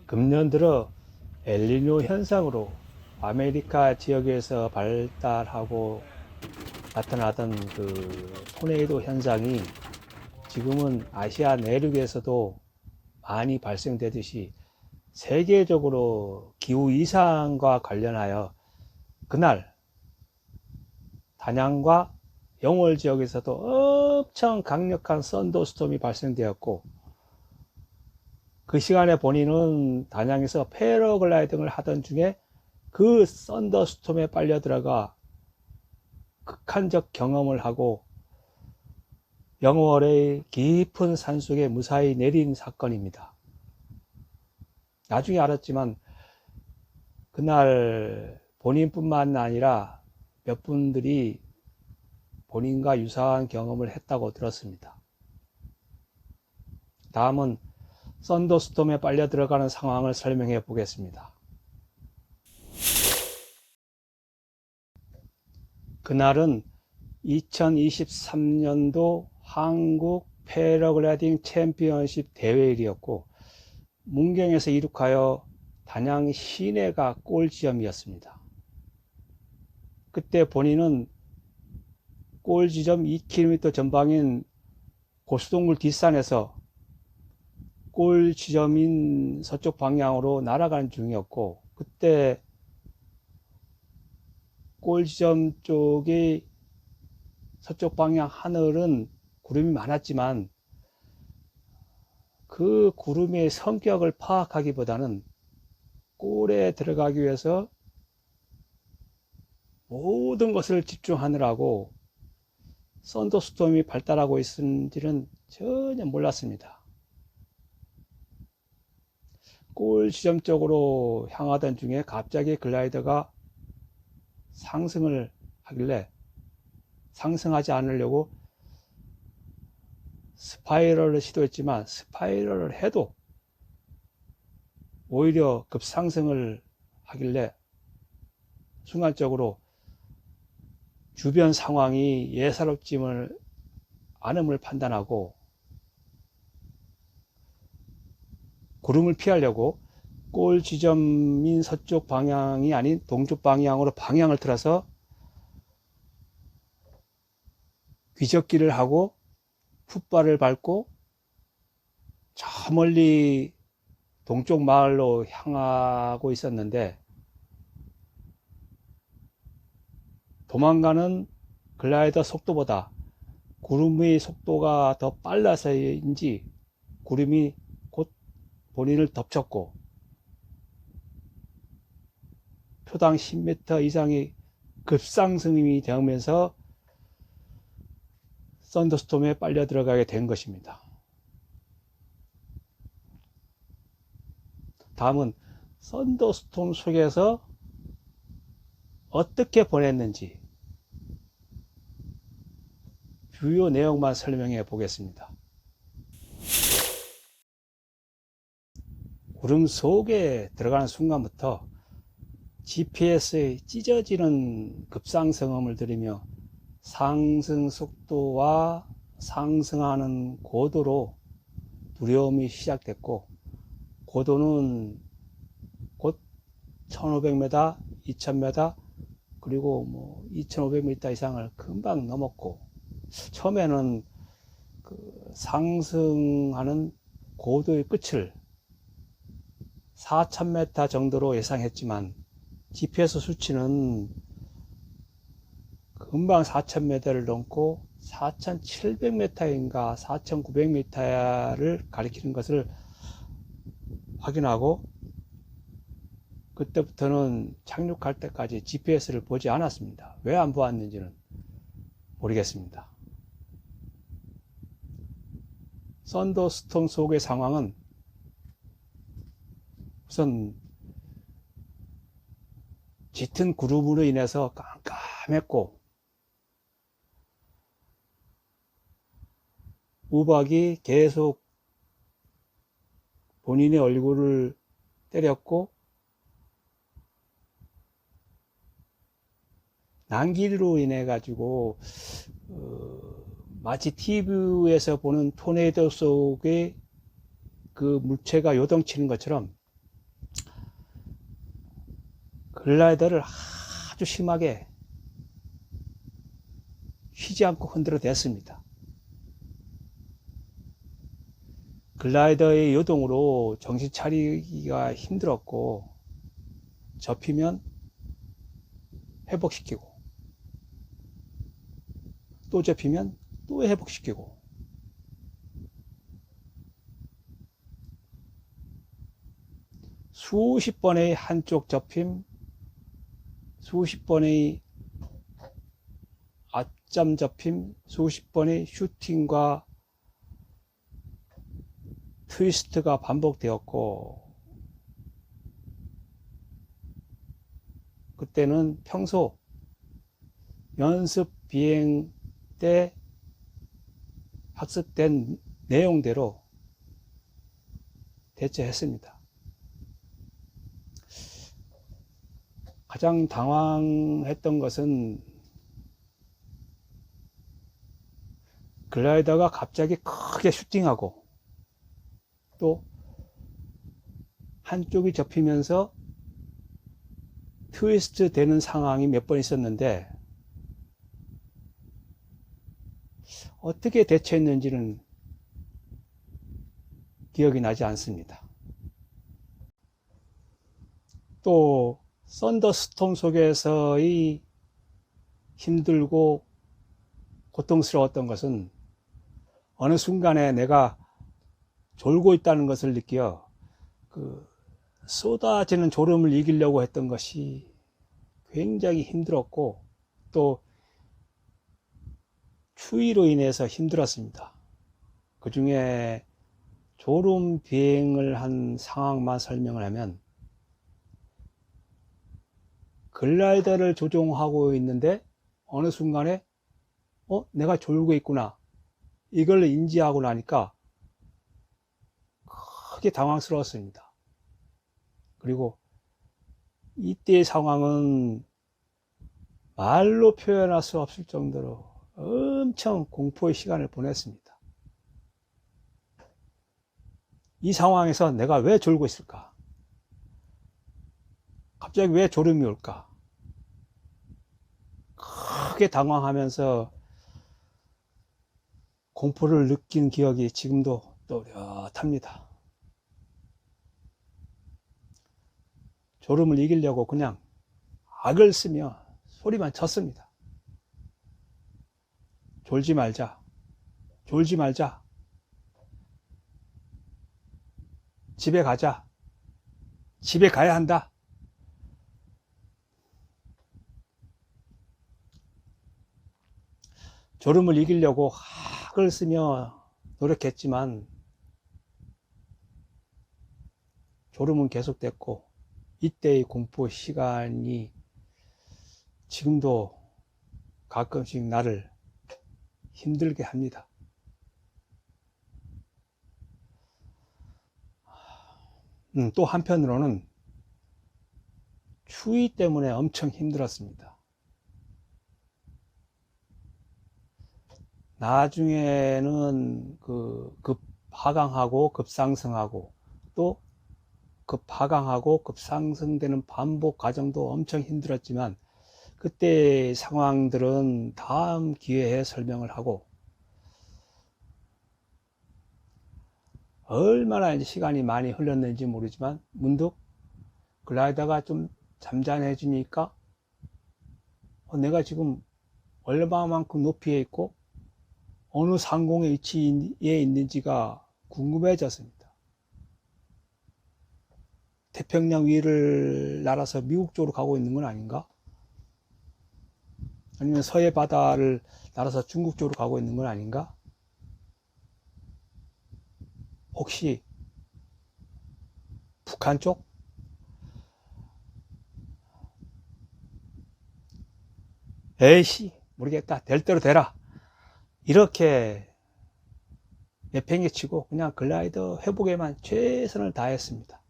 금년 들어 엘니뇨 현상으로 아메리카 지역에서 발달하고 나타나던 그 토네이도 현상이 지금은 아시아 내륙에서도 많이 발생되듯이 세계적으로 기후 이상과 관련하여 그날 단양과 영월 지역에서도 엄청 강력한 썬더스톰이 발생되었고, 그 시간에 본인은 단양에서 패러글라이딩을 하던 중에 그 썬더스톰에 빨려 들어가 극한적 경험을 하고 영월의 깊은 산속에 무사히 내린 사건입니다. 나중에 알았지만 그날 본인뿐만 아니라 몇 분들이 본인과 유사한 경험을 했다고 들었습니다. 다음은 썬더스톰에 빨려 들어가는 상황을 설명해 보겠습니다. 그날은 2023년도 한국 패러글라이딩 챔피언십 대회일이었고, 문경에서 이륙하여 단양 시내가 골 지점이었습니다. 그때 본인은 골 지점 2km 전방인 고수동굴 뒷산에서 골 지점인 서쪽 방향으로 날아가는 중이었고, 그때 골 지점 쪽의 서쪽 방향 하늘은 구름이 많았지만 그 구름의 성격을 파악하기보다는 골에 들어가기 위해서 모든 것을 집중하느라고 썬더스톰이 발달하고 있는지는 전혀 몰랐습니다. 골 지점 쪽으로 향하던 중에 갑자기 글라이더가 상승을 하길래 상승하지 않으려고 스파이럴을 시도했지만, 스파이럴을 해도 오히려 급상승을 하길래 순간적으로 주변 상황이 예사롭지 않음을 판단하고 구름을 피하려고 골 지점인 서쪽 방향이 아닌 동쪽 방향으로 방향을 틀어서 귀적기를 하고 풋발을 밟고 저 멀리 동쪽 마을로 향하고 있었는데, 도망가는 글라이더 속도보다 구름의 속도가 더 빨라서인지 구름이 곧 본인을 덮쳤고 표당 10m 이상의 급상승이 되면서 썬더스톰에 빨려 들어가게 된 것입니다. 다음은 썬더스톰 속에서 어떻게 보냈는지 주요 내용만 설명해 보겠습니다. 구름 속에 들어가는 순간부터 GPS의 찢어지는 급상승음을 들으며 상승 속도와 상승하는 고도로 두려움이 시작됐고, 고도는 곧 1500m, 2000m, 그리고 2500m 이상을 금방 넘었고, 처음에는 그 상승하는 고도의 끝을 4000m 정도로 예상했지만 GPS 수치는 금방 4000m를 넘고 4700m인가 4900m를 가리키는 것을 확인하고, 그때부터는 착륙할 때까지 GPS를 보지 않았습니다. 왜 안 보았는지는 모르겠습니다. 썬더스톰 속의 상황은 우선 짙은 구름으로 인해서 깜깜했고, 우박이 계속 본인의 얼굴을 때렸고, 난기로 인해 가지고 마치 TV에서 보는 토네이도 속에 그 물체가 요동치는 것처럼 글라이더를 아주 심하게 쉬지 않고 흔들어 댔습니다. 글라이더의 요동으로 정신 차리기가 힘들었고, 접히면 회복시키고, 또 접히면 또 회복시키고, 수십 번의 한쪽 접힘, 수십 번의 앞잠 접힘, 수십 번의 슈팅과 트위스트가 반복되었고, 그때는 평소 연습 비행 때 학습된 내용대로 대처했습니다. 가장 당황했던 것은 글라이더가 갑자기 크게 슈팅하고 또 한쪽이 접히면서 트위스트 되는 상황이 몇 번 있었는데 어떻게 대처했는지는 기억이 나지 않습니다. 또 썬더스톰 속에서의 힘들고 고통스러웠던 것은 어느 순간에 내가 졸고 있다는 것을 느껴 쏟아지는 졸음을 이기려고 했던 것이 굉장히 힘들었고 또 추위로 인해서 힘들었습니다. 그 중에 졸음 비행을 한 상황만 설명을 하면 글라이더를 조종하고 있는데 어느 순간에 내가 졸고 있구나 이걸 인지하고 나니까 크게 당황스러웠습니다. 그리고 이때의 상황은 말로 표현할 수 없을 정도로 엄청 공포의 시간을 보냈습니다. 이 상황에서 내가 왜 졸고 있을까? 갑자기 왜 졸음이 올까? 크게 당황하면서 공포를 느낀 기억이 지금도 또렷합니다. 졸음을 이기려고 그냥 악을 쓰며 소리만 쳤습니다. 졸지 말자. 졸지 말자. 집에 가자. 집에 가야 한다. 졸음을 이기려고 학을 쓰며 노력했지만 졸음은 계속됐고 이때의 공포 시간이 지금도 가끔씩 나를 힘들게 합니다. 또 한편으로는 추위 때문에 엄청 힘들었습니다. 나중에는 급 하강하고 급상승하고 또 급 하강하고 급상승되는 반복 과정도 엄청 힘들었지만 그때 상황들은 다음 기회에 설명을 하고 얼마나 이제 시간이 많이 흘렀는지 모르지만 문득 글라이더가 좀 잠잠해지니까 내가 지금 얼마만큼 높이에 있고 어느 상공의 위치에 있는지가 궁금해졌습니다. 태평양 위를 날아서 미국 쪽으로 가고 있는 건 아닌가? 아니면 서해 바다를 날아서 중국 쪽으로 가고 있는 건 아닌가? 혹시 북한 쪽? 에이씨 모르겠다. 될 대로 되라. 이렇게 내팽개치고 그냥 글라이더 회복에만 최선을 다했습니다.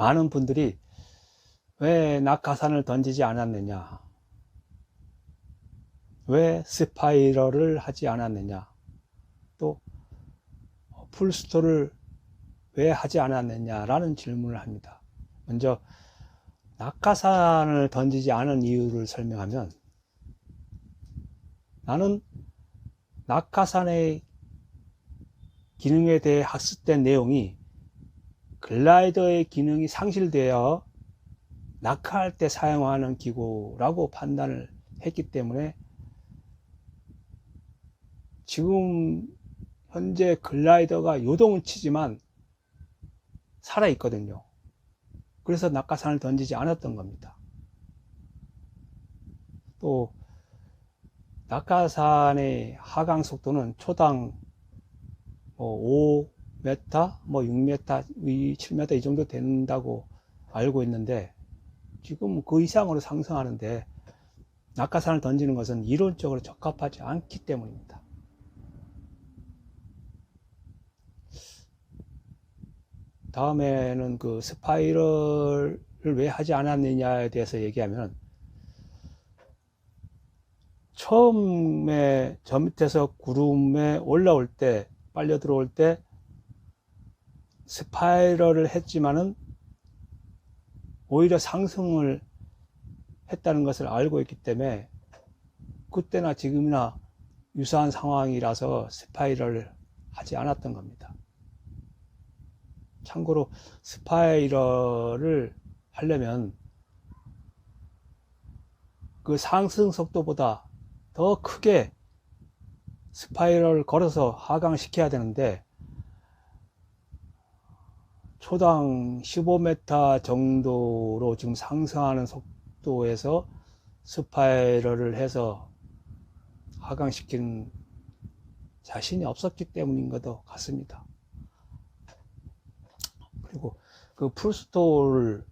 많은 분들이 왜 낙하산을 던지지 않았느냐, 왜 스파이럴을 하지 않았느냐, 또 풀스토를 왜 하지 않았느냐라는 질문을 합니다. 먼저 낙하산을 던지지 않은 이유를 설명하면, 나는 낙하산의 기능에 대해 학습된 내용이 글라이더의 기능이 상실되어 낙하할 때 사용하는 기구라고 판단을 했기 때문에, 지금 현재 글라이더가 요동은 치지만 살아 있거든요. 그래서 낙하산을 던지지 않았던 겁니다. 또 낙하산의 하강 속도는 초당 5m, 6m, 7m 이 정도 된다고 알고 있는데, 지금 그 이상으로 상승하는데 낙하산을 던지는 것은 이론적으로 적합하지 않기 때문입니다. 다음에는 그 스파이럴을 왜 하지 않았느냐에 대해서 얘기하면, 처음에 저 밑에서 구름에 올라올 때, 빨려 들어올 때 스파이럴을 했지만은 오히려 상승을 했다는 것을 알고 있기 때문에, 그때나 지금이나 유사한 상황이라서 스파이럴을 하지 않았던 겁니다. 참고로 스파이럴을 하려면 그 상승 속도보다 더 크게 스파이럴을 걸어서 하강시켜야 되는데, 초당 15m 정도로 지금 상승하는 속도에서 스파이럴을 해서 하강시키는 자신이 없었기 때문인 것도 같습니다. 그리고 그 풀스톨을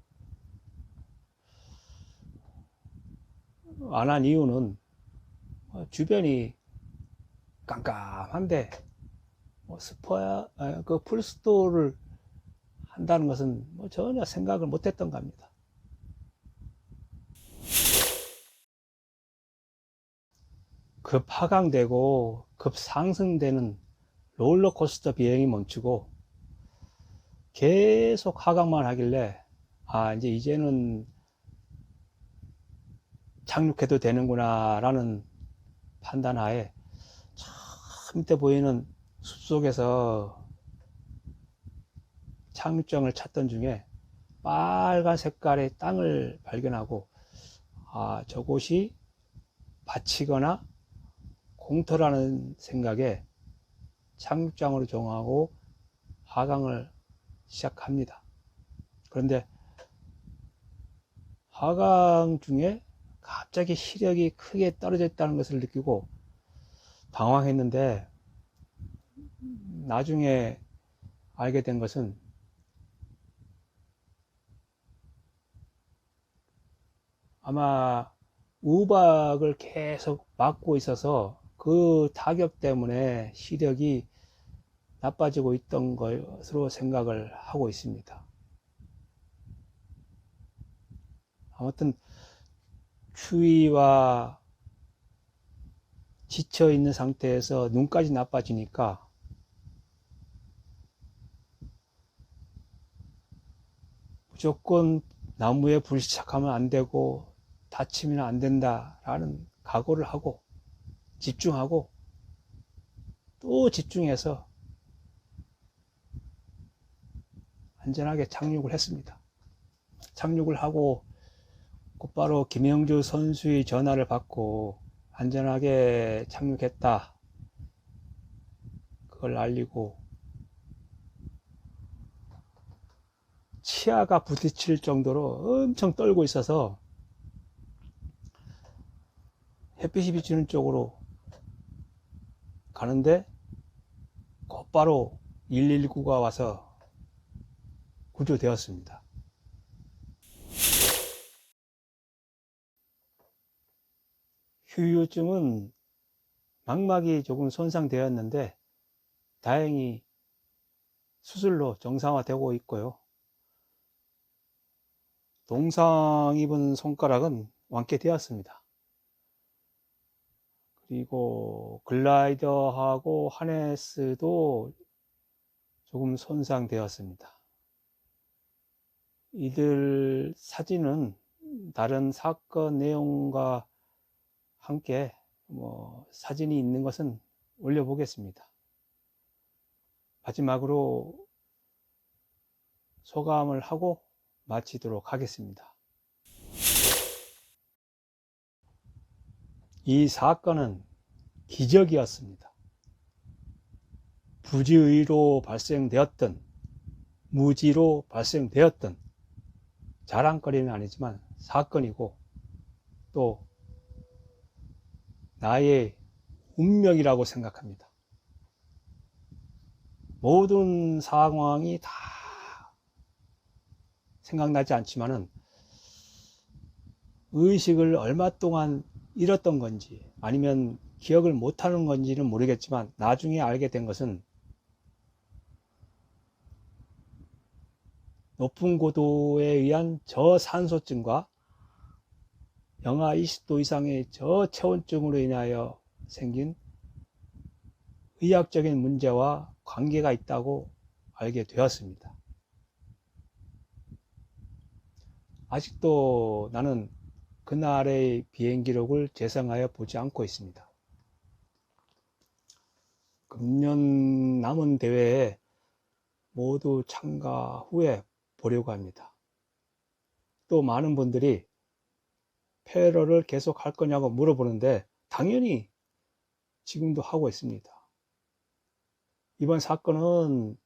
안 한 이유는, 주변이 깜깜한데 그 풀스톨을 한다는 것은 전혀 생각을 못했던 겁니다. 급 하강되고 급 상승되는 롤러코스터 비행이 멈추고 계속 하강만 하길래, 이제는 착륙해도 되는구나 라는 판단하에, 저 밑에 보이는 숲속에서 착륙장을 찾던 중에 빨간 색깔의 땅을 발견하고, 저곳이 밭이거나 공터라는 생각에 착륙장으로 정하고 하강을 시작합니다. 그런데 하강 중에 갑자기 시력이 크게 떨어졌다는 것을 느끼고 당황했는데, 나중에 알게 된 것은, 아마 우박을 계속 맞고 있어서 그 타격 때문에 시력이 나빠지고 있던 것으로 생각을 하고 있습니다. 아무튼 추위와 지쳐 있는 상태에서 눈까지 나빠지니까 무조건 나무에 불시착하면 안 되고 다치면 안 된다라는 각오를 하고 집중하고 또 집중해서 안전하게 착륙을 했습니다. 착륙을 하고 곧바로 김영주 선수의 전화를 받고 안전하게 착륙했다, 그걸 알리고, 치아가 부딪힐 정도로 엄청 떨고 있어서 햇빛이 비치는 쪽으로 가는데 곧바로 119가 와서 구조되었습니다. 후유증은 망막이 조금 손상되었는데 다행히 수술로 정상화되고 있고요. 동상 입은 손가락은 완쾌되었습니다. 그리고 글라이더하고 하네스도 조금 손상되었습니다. 이들 사진은 다른 사건 내용과 함께 사진이 있는 것은 올려보겠습니다. 마지막으로 소감을 하고 마치도록 하겠습니다. 이 사건은 기적이었습니다. 부지의로 발생되었던 무지로 발생되었던 자랑거리는 아니지만 사건이고 또 나의 운명이라고 생각합니다. 모든 상황이 다 생각나지 않지만은 의식을 얼마 동안 잃었던 건지 아니면 기억을 못하는 건지는 모르겠지만 나중에 알게 된 것은 높은 고도에 의한 저산소증과 영하 20도 이상의 저체온증으로 인하여 생긴 의학적인 문제와 관계가 있다고 알게 되었습니다. 아직도 나는 그날의 비행 기록을 재생하여 보지 않고 있습니다. 금년 남은 대회에 모두 참가 후에 보려고 합니다. 또 많은 분들이 패러를 계속 할 거냐고 물어보는데 당연히 지금도 하고 있습니다. 이번 사건은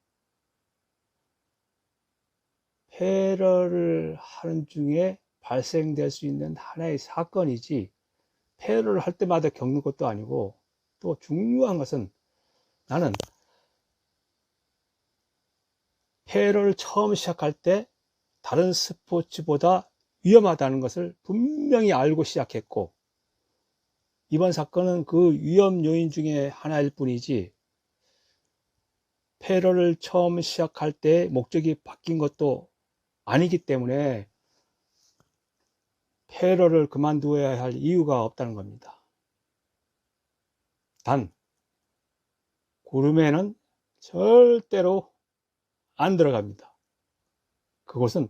패러를 하는 중에 발생될 수 있는 하나의 사건이지 패러를 할 때마다 겪는 것도 아니고 또 중요한 것은 나는 패러를 처음 시작할 때 다른 스포츠보다 위험하다는 것을 분명히 알고 시작했고 이번 사건은 그 위험 요인 중에 하나일 뿐이지 패러를 처음 시작할 때 목적이 바뀐 것도 아니기 때문에 패러를 그만두어야 할 이유가 없다는 겁니다. 단 구름에는 절대로 안 들어갑니다. 그곳은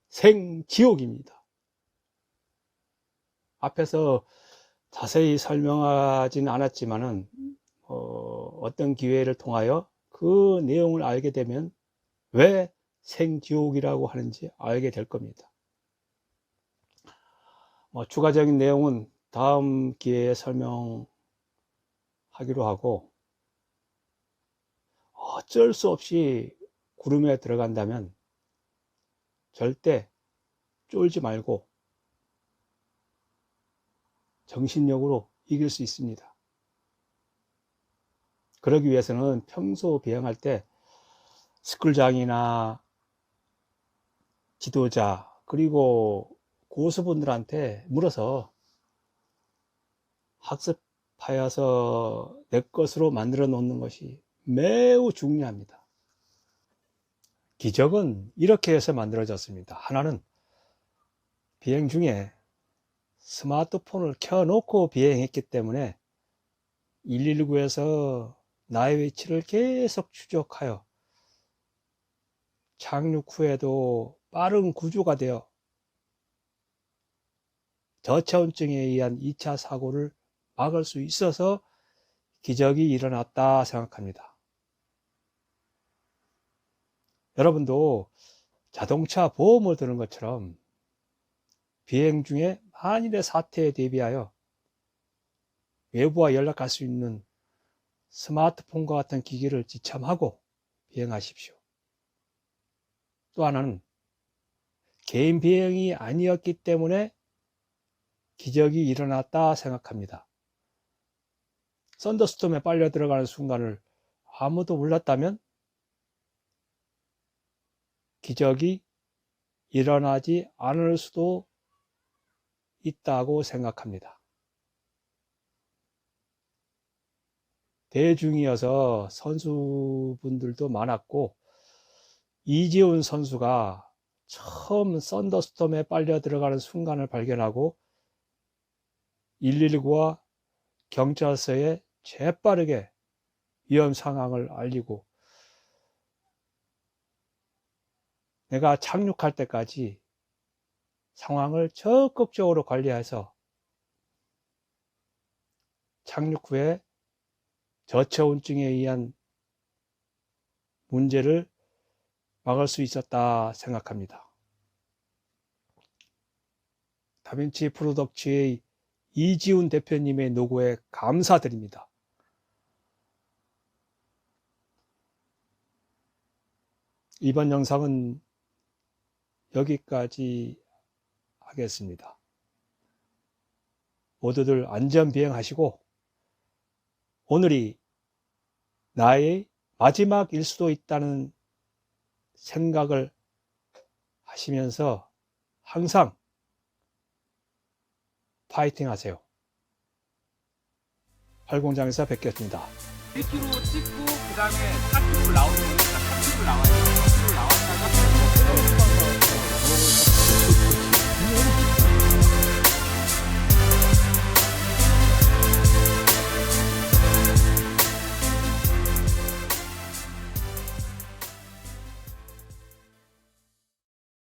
생지옥입니다. 앞에서 자세히 설명하진 않았지만은 어떤 기회를 통하여 그 내용을 알게 되면 왜 생지옥이라고 하는지 알게 될 겁니다. 추가적인 내용은 다음 기회에 설명하기로 하고 어쩔 수 없이 구름에 들어간다면 절대 쫄지 말고 정신력으로 이길 수 있습니다. 그러기 위해서는 평소 비행할 때 스쿨장이나 지도자 그리고 고수분들한테 물어서 학습하여서 내 것으로 만들어 놓는 것이 매우 중요합니다. 기적은 이렇게 해서 만들어졌습니다. 하나는 비행 중에 스마트폰을 켜놓고 비행했기 때문에 119에서 나의 위치를 계속 추적하여 착륙 후에도 빠른 구조가 되어 저체온증에 의한 2차 사고를 막을 수 있어서 기적이 일어났다 생각합니다. 여러분도 자동차 보험을 드는 것처럼 비행 중에 만일의 사태에 대비하여 외부와 연락할 수 있는 스마트폰과 같은 기기를 지참하고 비행하십시오. 또 하나는 개인 비행이 아니었기 때문에 기적이 일어났다 생각합니다. 썬더스톰에 빨려 들어가는 순간을 아무도 몰랐다면 기적이 일어나지 않을 수도 있다고 생각합니다. 대중이어서 선수분들도 많았고 이재훈 선수가 처음 썬더스톰에 빨려 들어가는 순간을 발견하고 119와 경찰서에 재빠르게 위험 상황을 알리고 내가 착륙할 때까지 상황을 적극적으로 관리해서 착륙 후에 저체온증에 의한 문제를 막을 수 있었다 생각합니다. 다빈치 프로덕츠의 이지훈 대표님의 노고에 감사드립니다. 이번 영상은 여기까지 하겠습니다. 모두들 안전 비행하시고 오늘이 나의 마지막일 수도 있다는 생각을 하시면서 항상 파이팅 하세요. 활공장에서 뵙겠습니다. 1km 찍고 그 다음에 4km 나오는 거니까 4km 나와요.